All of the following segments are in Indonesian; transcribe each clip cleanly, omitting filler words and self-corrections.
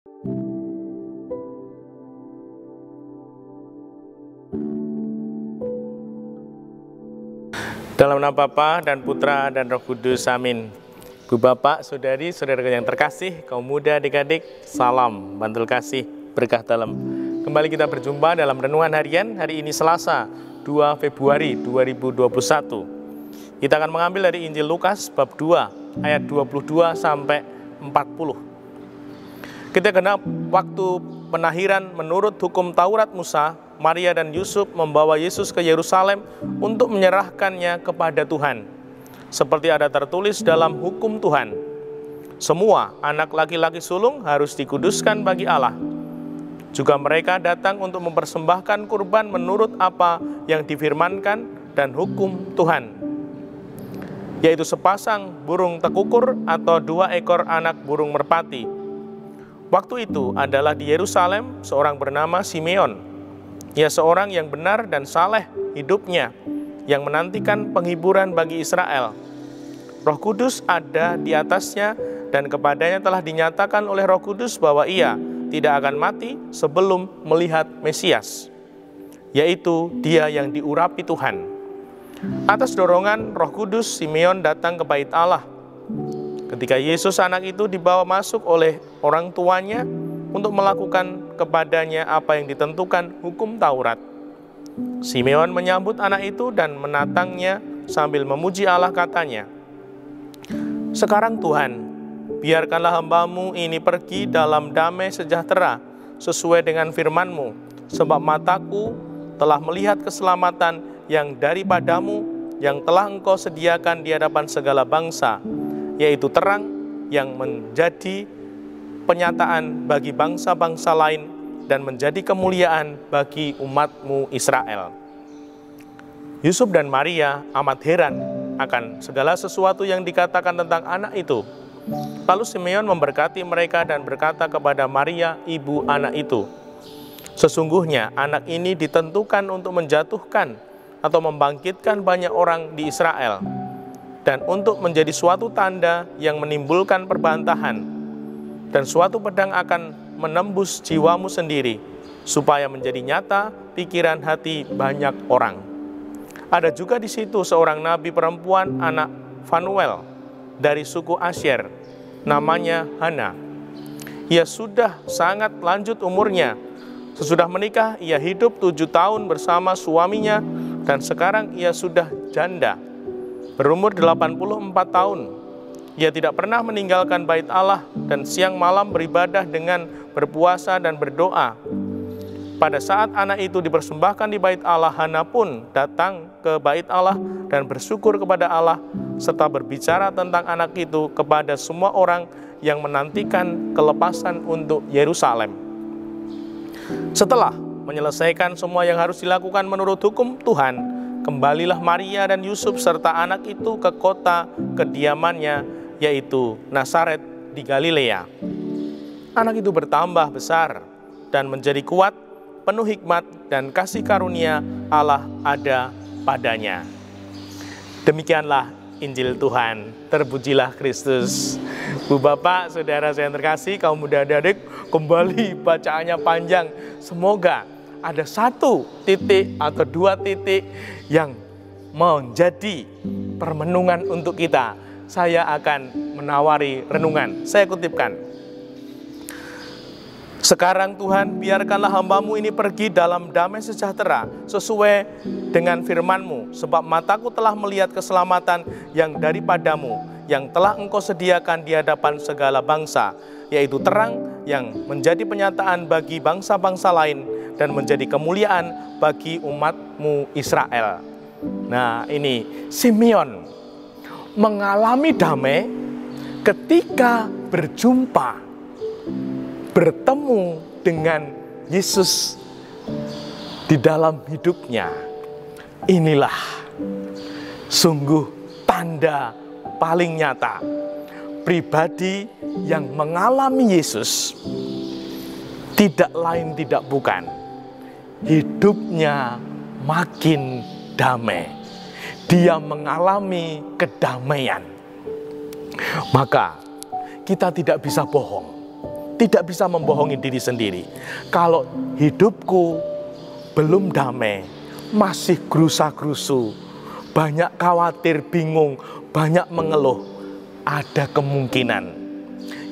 Dalam nama Bapa dan Putra dan Roh Kudus, amin. Bu Bapak, Saudari, Saudara yang terkasih, kaum muda, adik-adik, salam, bantul kasih, berkah dalam. Kembali kita berjumpa dalam renungan harian, hari ini Selasa, 2 Februari 2021. Kita akan mengambil dari Injil Lukas, bab 2, ayat 22 sampai 40. Ketika genap waktu penahiran menurut hukum Taurat Musa, Maria dan Yusuf membawa Yesus ke Yerusalem untuk menyerahkannya kepada Tuhan. Seperti ada tertulis dalam hukum Tuhan, semua anak laki-laki sulung harus dikuduskan bagi Allah. Juga mereka datang untuk mempersembahkan kurban menurut apa yang difirmankan dan hukum Tuhan, yaitu sepasang burung tekukur atau 2 ekor anak burung merpati. Waktu itu adalah di Yerusalem seorang bernama Simeon. Ia seorang yang benar dan saleh hidupnya, yang menantikan penghiburan bagi Israel. Roh Kudus ada di atasnya, dan kepadanya telah dinyatakan oleh Roh Kudus bahwa ia tidak akan mati sebelum melihat Mesias, yaitu Dia yang diurapi Tuhan. Atas dorongan Roh Kudus, Simeon datang ke bait Allah. Ketika Yesus anak itu dibawa masuk oleh orang tuanya untuk melakukan kepadanya apa yang ditentukan hukum Taurat, Simeon menyambut anak itu dan menatangnya sambil memuji Allah, katanya, "Sekarang Tuhan, biarkanlah hamba-Mu ini pergi dalam damai sejahtera sesuai dengan firman-Mu, sebab mataku telah melihat keselamatan yang daripada-Mu, yang telah Engkau sediakan di hadapan segala bangsa, yaitu terang yang menjadi penyataan bagi bangsa-bangsa lain dan menjadi kemuliaan bagi umat-Mu Israel." Yusuf dan Maria amat heran akan segala sesuatu yang dikatakan tentang anak itu. Lalu Simeon memberkati mereka dan berkata kepada Maria, ibu anak itu, "Sesungguhnya anak ini ditentukan untuk menjatuhkan atau membangkitkan banyak orang di Israel, dan untuk menjadi suatu tanda yang menimbulkan perbantahan, dan suatu pedang akan menembus jiwamu sendiri, supaya menjadi nyata pikiran hati banyak orang." Ada juga di situ seorang nabi perempuan anak Fanuel dari suku Asyer, namanya Hana. Ia sudah sangat lanjut umurnya. Sesudah menikah, ia hidup 7 tahun bersama suaminya, dan sekarang ia sudah janda, berumur 84 tahun. Ia tidak pernah meninggalkan bait Allah dan siang malam beribadah dengan berpuasa dan berdoa. Pada saat anak itu dipersembahkan di bait Allah, Hana pun datang ke bait Allah dan bersyukur kepada Allah, serta berbicara tentang anak itu kepada semua orang yang menantikan kelepasan untuk Yerusalem. Setelah menyelesaikan semua yang harus dilakukan menurut hukum Tuhan, kembalilah Maria dan Yusuf serta anak itu ke kota kediamannya, yaitu Nazaret di Galilea. Anak itu bertambah besar dan menjadi kuat, penuh hikmat dan kasih karunia Allah ada padanya. Demikianlah Injil Tuhan. Terpujilah Kristus. Bu Bapak, Saudara saya yang terkasih, kaum muda adik-adik, kembali bacaannya panjang. Semoga ada 1 titik atau 2 titik yang menjadi permenungan untuk kita. Saya akan menawari renungan. Saya kutipkan. "Sekarang Tuhan, biarkanlah hamba-Mu ini pergi dalam damai sejahtera sesuai dengan firman-Mu, sebab mataku telah melihat keselamatan yang daripada-Mu, yang telah Engkau sediakan di hadapan segala bangsa, yaitu terang yang menjadi penyataan bagi bangsa-bangsa lain dan menjadi kemuliaan bagi umat-Mu Israel." Nah, ini Simeon mengalami damai ketika bertemu dengan Yesus di dalam hidupnya. Inilah sungguh tanda paling nyata pribadi yang mengalami Yesus, tidak lain tidak bukan, hidupnya makin damai. Dia mengalami kedamaian. Maka kita tidak bisa bohong. tidak bisa membohongi diri sendiri. Kalau hidupku belum damai, masih gerusa-gerusu, banyak khawatir, bingung, banyak mengeluh, ada kemungkinan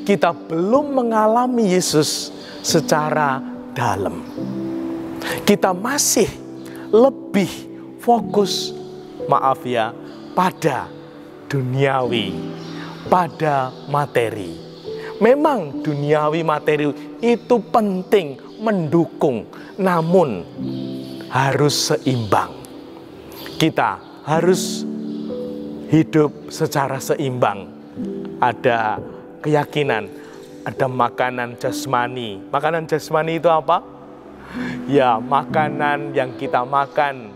kita belum mengalami Yesus secara dalam. Kita masih lebih fokus, maaf ya, pada duniawi, pada materi. Memang duniawi materi itu penting, mendukung, namun harus seimbang. Kita harus hidup secara seimbang. Ada keyakinan, ada makanan jasmani. Makanan jasmani itu apa? Ya, makanan yang kita makan.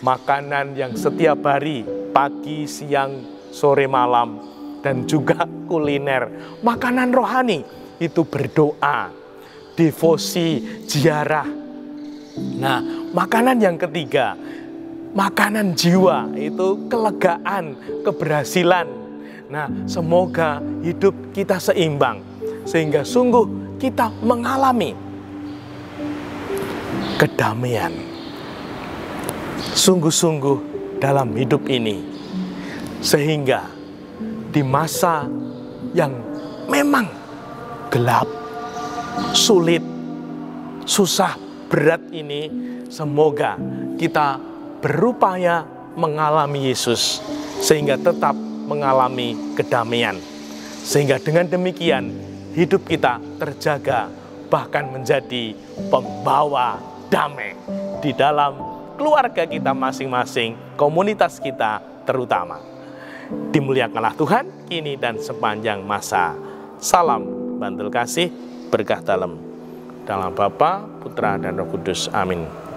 Makanan yang setiap hari, pagi, siang, sore, malam, dan juga kuliner. Makanan rohani itu berdoa, devosi, ziarah. Nah, makanan yang ketiga, makanan jiwa, itu kelegaan, keberhasilan. Nah, semoga hidup kita seimbang, sehingga sungguh kita mengalami kedamaian. Sungguh-sungguh dalam hidup ini, sehingga di masa yang memang gelap, sulit, susah, berat ini, semoga kita berupaya mengalami Yesus, sehingga tetap mengalami kedamaian. Sehingga dengan demikian, hidup kita terjaga, bahkan menjadi pembawa damai di dalam keluarga kita masing-masing, komunitas kita terutama. Dimuliakanlah Tuhan, kini dan sepanjang masa. Salam bantul kasih, berkah dalam. Dalam Bapa, Putra, dan Roh Kudus. Amin.